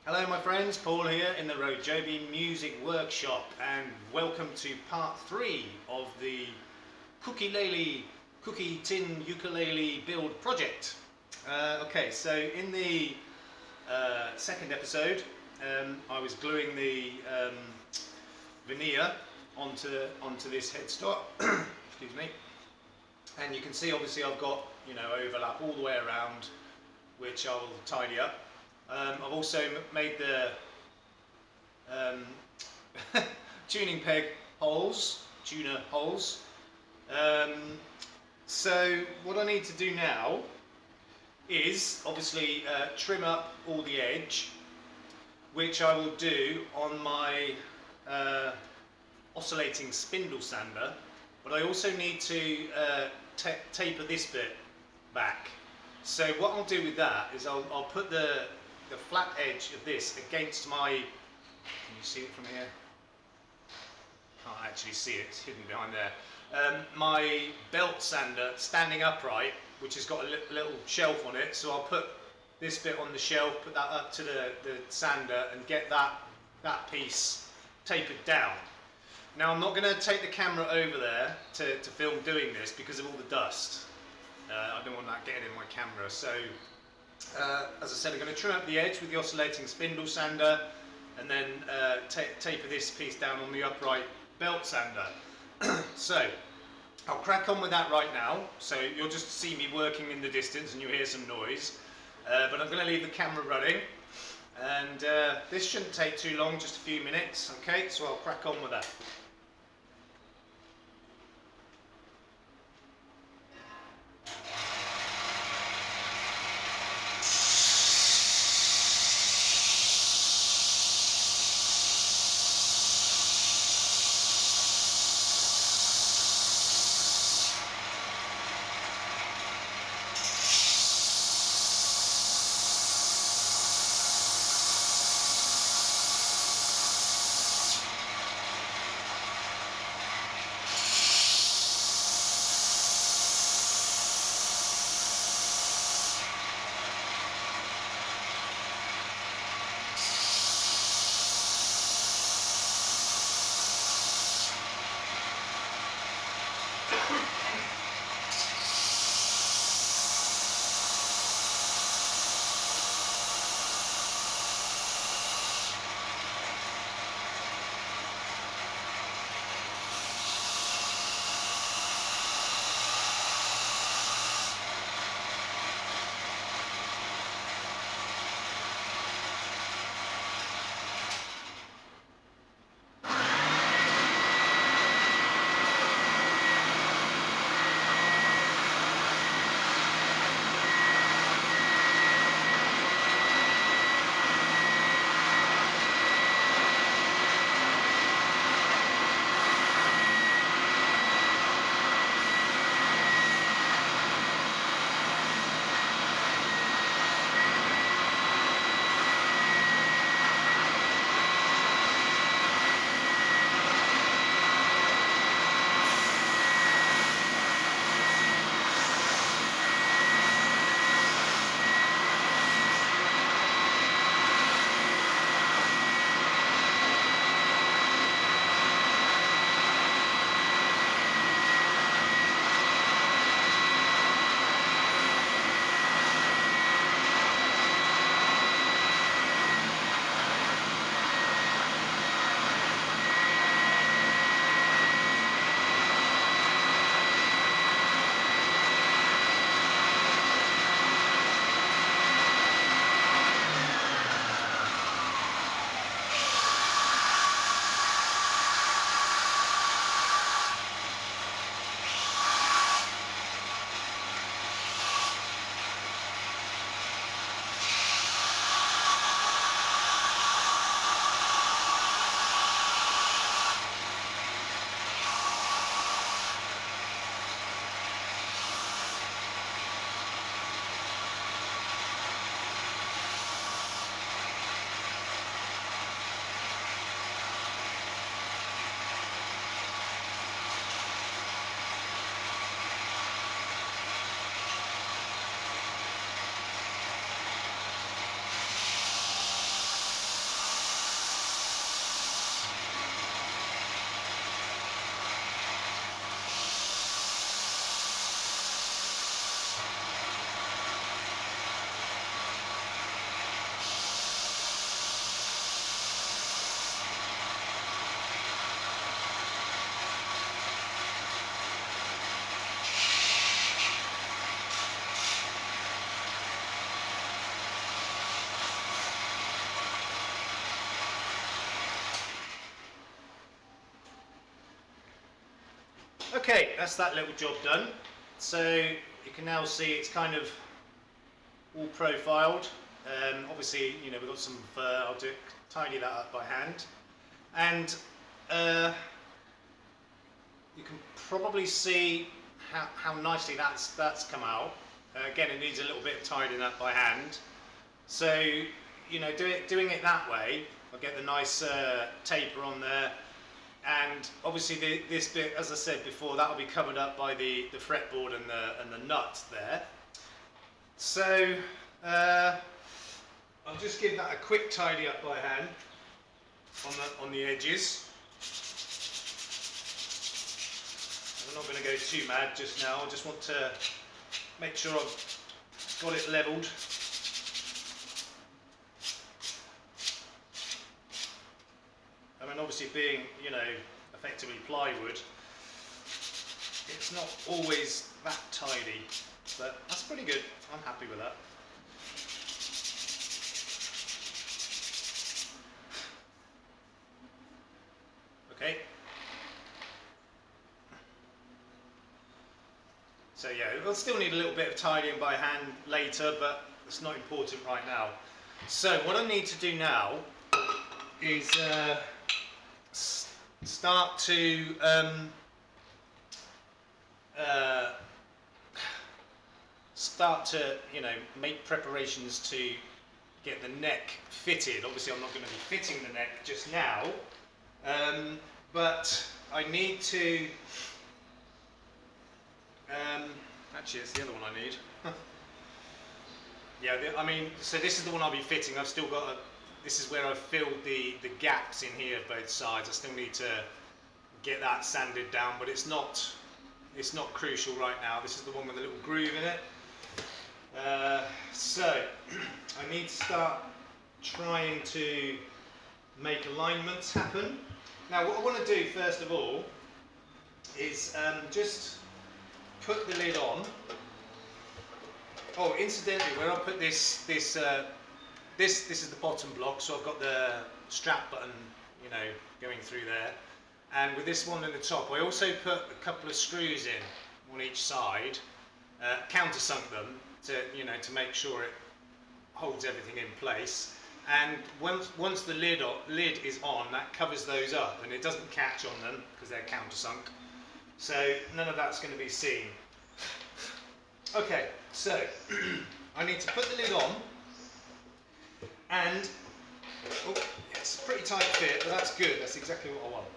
Hello my friends, Paul here in the RoJoBe Music Workshop, and welcome to part 3 of the cookielele cookie tin ukulele build project. Okay, so in the second episode I was gluing the veneer onto this headstock, excuse me, and you can see obviously I've got overlap all the way around, which I will tidy up. I've also made the tuning peg holes, tuner holes. So what I need to do now is obviously trim up all the edge, which I will do on my oscillating spindle sander, but I also need to taper this bit back. So what I'll do with that is I'll put the flat edge of this against my, can you see it from here? Can't actually see it, it's hidden behind there. My belt sander standing upright, which has got a little shelf on it, so I'll put this bit on the shelf, put that up to the sander and get that piece tapered down. Now I'm not going to take the camera over there to film doing this because of all the dust. I don't want that getting in my camera, so as I said, I'm going to trim up the edge with the oscillating spindle sander and then taper this piece down on the upright belt sander. So I'll crack on with that right now, so you'll just see me working in the distance and you'll hear some noise, but I'm going to leave the camera running, and this shouldn't take too long, just a few minutes. Okay, so I'll crack on with that. Okay, that's that little job done. So you can now see it's kind of all profiled. Obviously, you know, we've got some fur. I'll tidy that up by hand. And you can probably see how nicely that's come out. Again, it needs a little bit of tidying up by hand. So, you know, doing it that way, I'll get the nice taper on there. And obviously this bit, as I said before, that will be covered up by the fretboard and the nut there. So I'll just give that a quick tidy up by hand on the edges. I'm not going to go too mad just now. I just want to make sure I've got it levelled. I mean, obviously being, you know, effectively plywood, it's not always that tidy, but that's pretty good. I'm happy with that. Okay. So yeah, we'll still need a little bit of tidying by hand later, but it's not important right now. So what I need to do now is start to you know, make preparations to get the neck fitted. Obviously I'm not going to be fitting the neck just now, but I need to actually it's the other one I need. Yeah, I mean, so this is the one I'll be fitting. I've still got this is where I've filled the gaps in here both sides. I still need to get that sanded down, but it's not crucial right now. This is the one with a little groove in it. So I need to start trying to make alignments happen. Now what I want to do first of all is just put the lid on. Oh, incidentally, where I put this is the bottom block, so I've got the strap button, you know, going through there. And with this one in the top, I also put a couple of screws in on each side, countersunk them to, you know, to make sure it holds everything in place. And once the lid is on, that covers those up, and it doesn't catch on them because they're countersunk. So none of that's going to be seen. Okay, so I need to put the lid on, and oh, it's a pretty tight fit, but that's good. That's exactly what I want.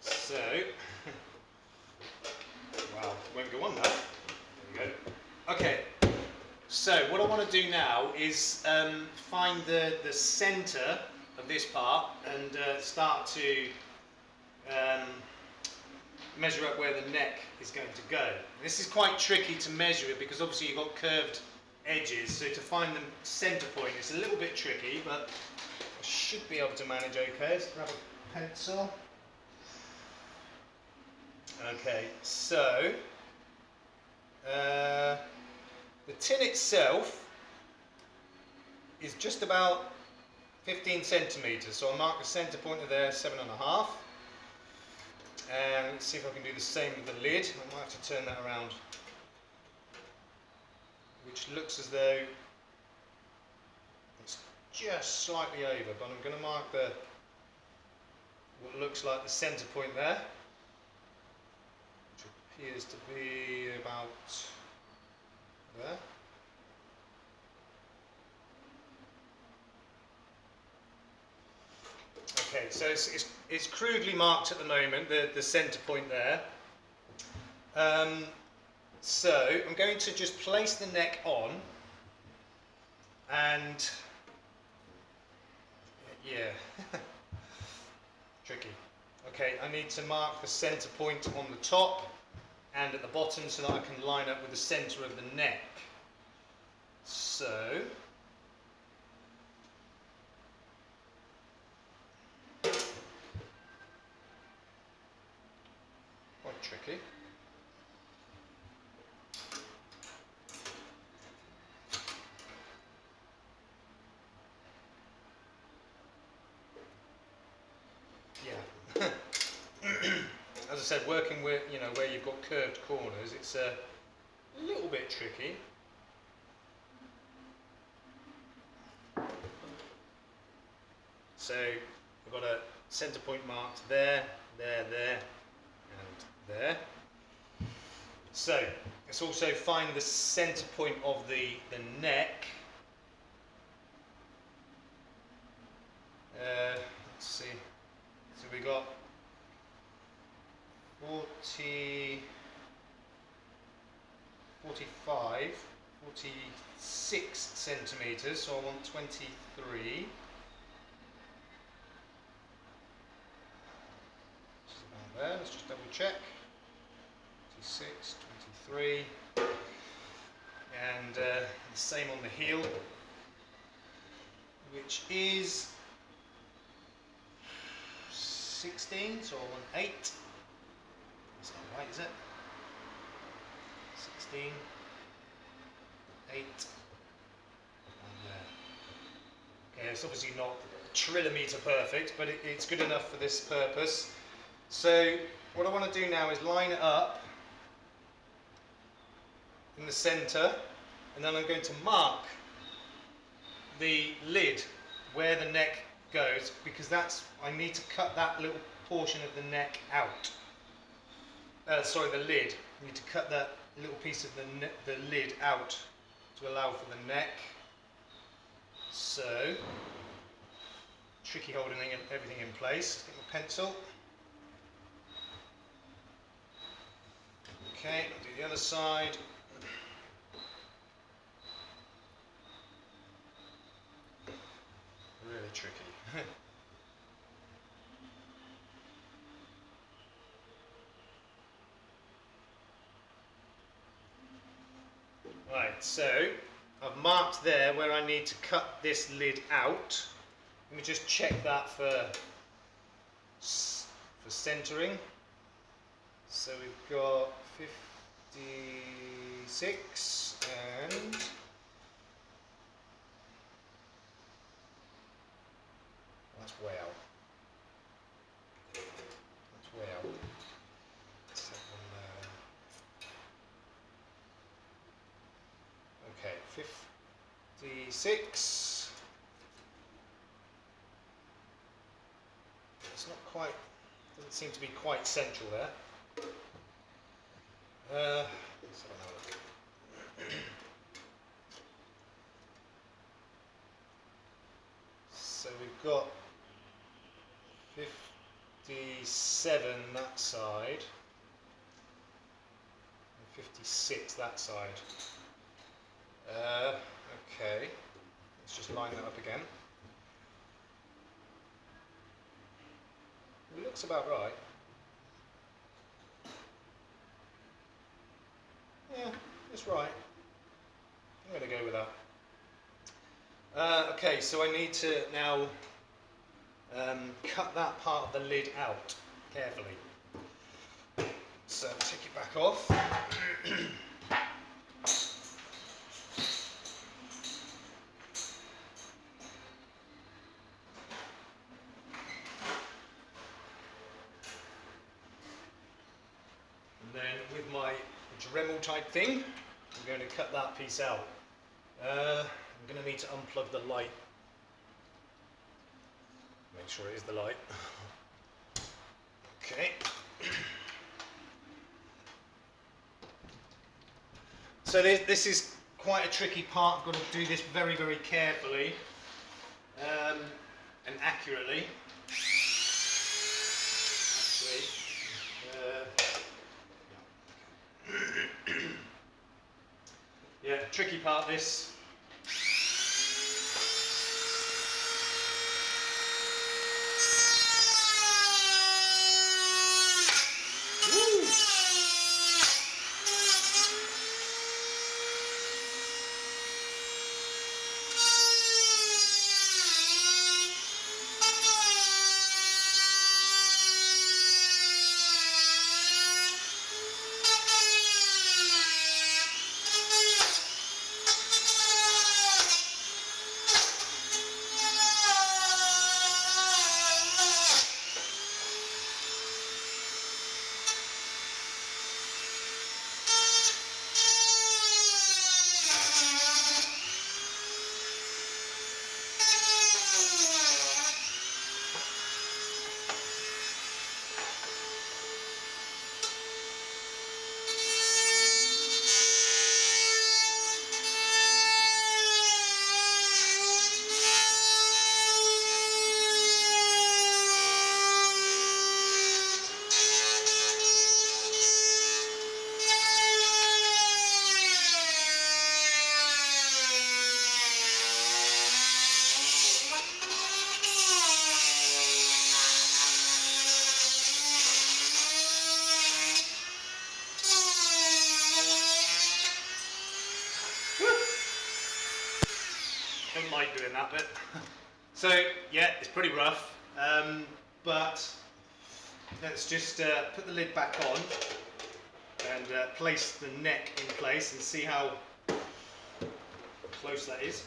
So, wow, won't go on now. There we go. Okay, so what I want to do now is find the centre of this part and start to measure up where the neck is going to go. This is quite tricky to measure it because obviously you've got curved edges, so to find the centre point is a little bit tricky, but I should be able to manage okay. Let's grab a pencil. Okay, so the tin itself is just about 15 centimetres, so I'll mark the centre point of there, 7.5. And let's see if I can do the same with the lid. I might have to turn that around, which looks as though it's just slightly over, but I'm going to mark what looks like the centre point there, which appears to be about there. Okay, so it's crudely marked at the moment, the centre point there. So I'm going to just place the neck on, and yeah, tricky. Okay, I need to mark the centre point on the top and at the bottom so that I can line up with the centre of the neck. So quite tricky. Yeah. As I said, working with, you know, where you've got curved corners, it's a little bit tricky. So we've got a centre point marked there, there, there, and there. So let's also find the centre point of the neck. Let's see. So we got 46 centimetres, so I want 23. There, let's just double check. 26, 23, and the same on the heel, which is 16, so I want 8. That's not right, is it? 16, 8, and there. Okay, it's obviously not trillimetre perfect, but it's good enough for this purpose. So what I want to do now is line it up in the centre, and then I'm going to mark the lid where the neck goes, because I need to cut that little portion of the neck out. Sorry, the lid. I need to cut that little piece of the lid out to allow for the neck. So, tricky holding everything in place. Get my pencil. Okay, I'll do the other side. Really tricky. Right, so I've marked there where I need to cut this lid out. Let me just check that for centering. So we've got 56 and that's way out. That's way out. Let's have one there. Okay, 56. It's not quite, doesn't seem to be quite central there. Let's have another look. So we've got 57 that side and 56 that side. Okay, let's just line that up again. It looks about right. Yeah, it's right. I'm going to go with that. Okay, so I need to now cut that part of the lid out carefully. So take it back off. And then with my Dremel type thing, I'm going to cut that piece out. I'm going to need to unplug the light. Make sure it is the light. Okay. So this is quite a tricky part. I've got to do this very, very carefully and accurately. Actually, yeah, tricky part this. don't like doing that bit. So yeah, it's pretty rough, but let's just put the lid back on and place the neck in place and see how close that is.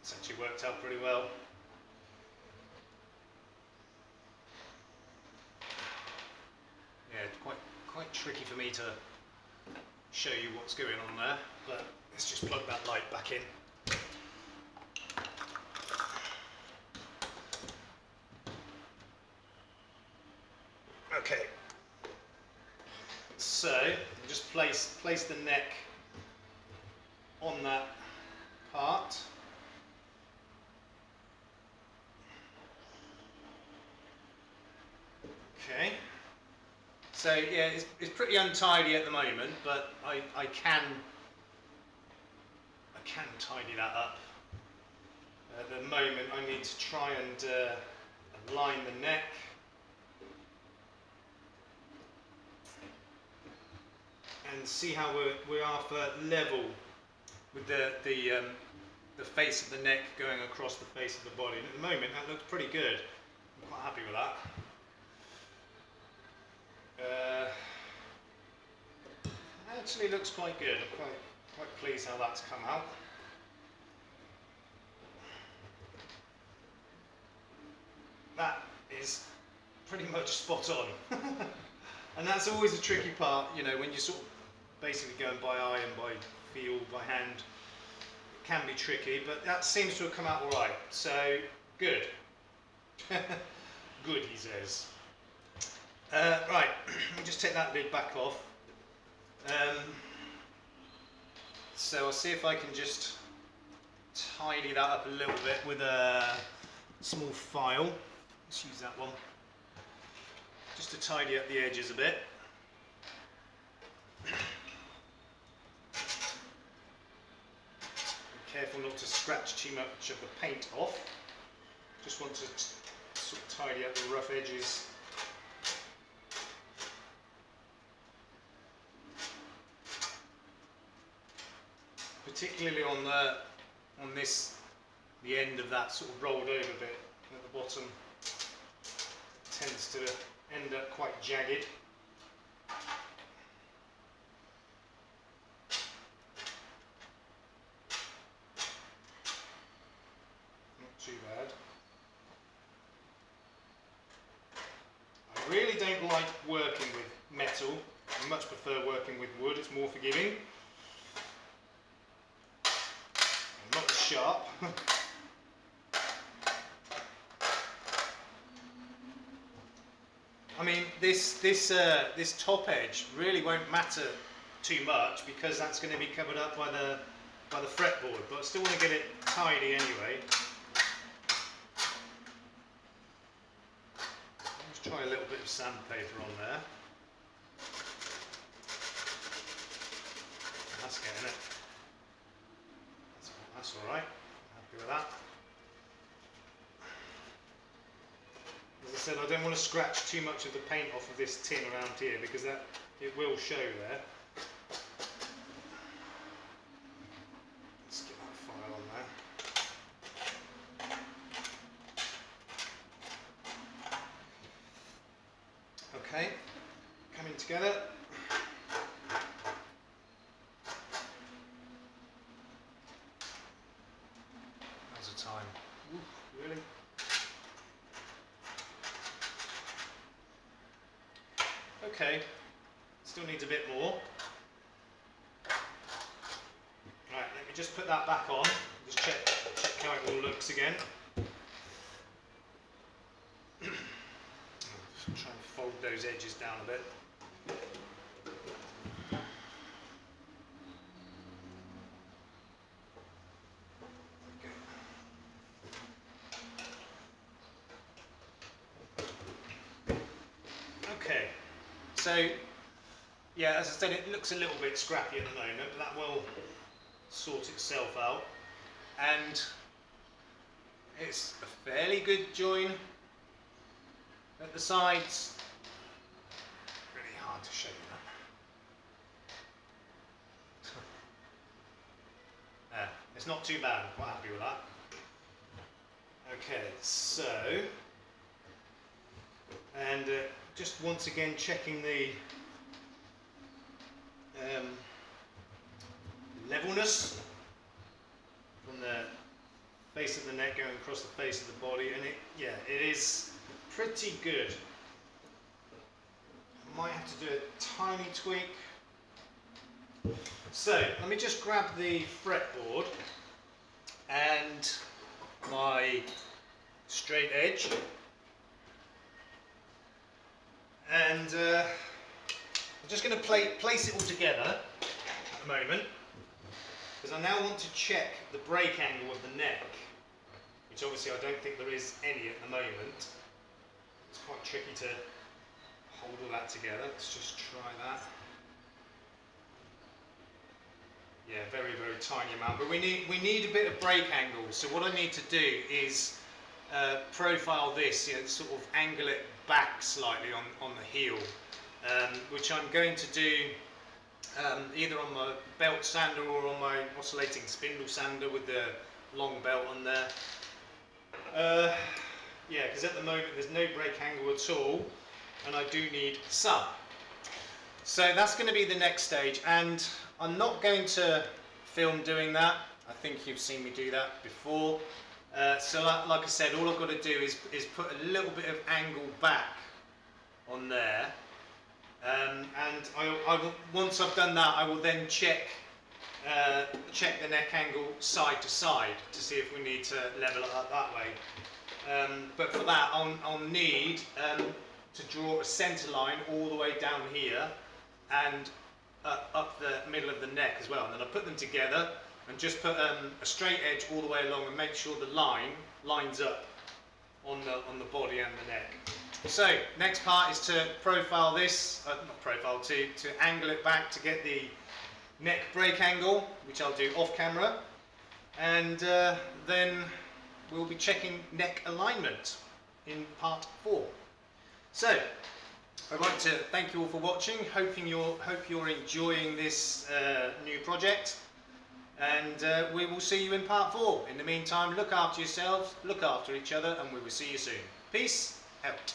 It's actually worked out pretty well. Yeah, it's quite tricky for me to show you what's going on there, but let's just plug that light back in. Okay, so just place the neck on that part. Okay, so yeah, it's pretty untidy at the moment, but I can tidy that up. At the moment I need to try and align the neck. And see how we are for level with the face of the neck going across the face of the body. And at the moment that looks pretty good. I'm quite happy with that. Actually looks quite good. I'm quite pleased how that's come out. That is pretty much spot on. And that's always a tricky part, you know, when you sort of basically go by eye and by feel, by hand. It can be tricky, but that seems to have come out all right. So, good. Good, he says. Right, let me just take that lid back off. So I'll see if I can just tidy that up a little bit with a small file. Let's use that one. Just to tidy up the edges a bit. Be careful not to scratch too much of the paint off. Just want to sort of tidy up the rough edges. Particularly on the end of that sort of rolled over bit at the bottom. Tends to end up quite jagged. Not too bad. I really don't like working with metal. I much prefer working with wood, it's more forgiving. And not as sharp. I mean, this top edge really won't matter too much because that's going to be covered up by the fretboard, but I still want to get it tidy anyway. Let's try a little bit of sandpaper on there. That's getting it. That's all right. Happy with that. As I said, I don't want to scratch too much of the paint off of this tin around here because it will show there. Let's get that file on there. Okay, coming together. How's the time? Ooh, really? Okay, still needs a bit more. Right, let me just put that back on, just check how it all looks again. Try and fold those edges down a bit. Okay. So, yeah, as I said, it looks a little bit scrappy at the moment, but that will sort itself out. And it's a fairly good join at the sides. Really hard to show you It's not too bad, I'm quite happy with that. Okay, so, and just once again checking the levelness from the face of the neck going across the face of the body, and it is pretty good. I might have to do a tiny tweak. So let me just grab the fretboard and my straight edge, and I'm just going to place it all together at the moment, because I now want to check the break angle of the neck, which obviously I don't think there is any at the moment. It's quite tricky to hold all that together. Let's just try that. Yeah, very, very tiny amount, but we need a bit of break angle. So what I need to do is profile this, sort of angle it back slightly on the heel, which I'm going to do either on my belt sander or on my oscillating spindle sander with the long belt on there. Yeah, because at the moment there's no break angle at all, and I do need some. So that's going to be the next stage, and I'm not going to film doing that. I think you've seen me do that before. So like I said, all I've got to do is put a little bit of angle back on there, and I will, once I've done that, I will then check the neck angle side to side to see if we need to level it up that way. But for that, I'll need to draw a centre line all the way down here and up the middle of the neck as well, and then I put them together and just put a straight edge all the way along and make sure the line lines up on the body and the neck. So next part is to profile this, not profile, to angle it back to get the neck break angle, which I'll do off camera, and then we'll be checking neck alignment in part 4. So I'd like to thank you all for watching. Hope you're enjoying this new project, and we will see you in part 4. In the meantime, look after yourselves, look after each other, and we will see you soon. Peace out.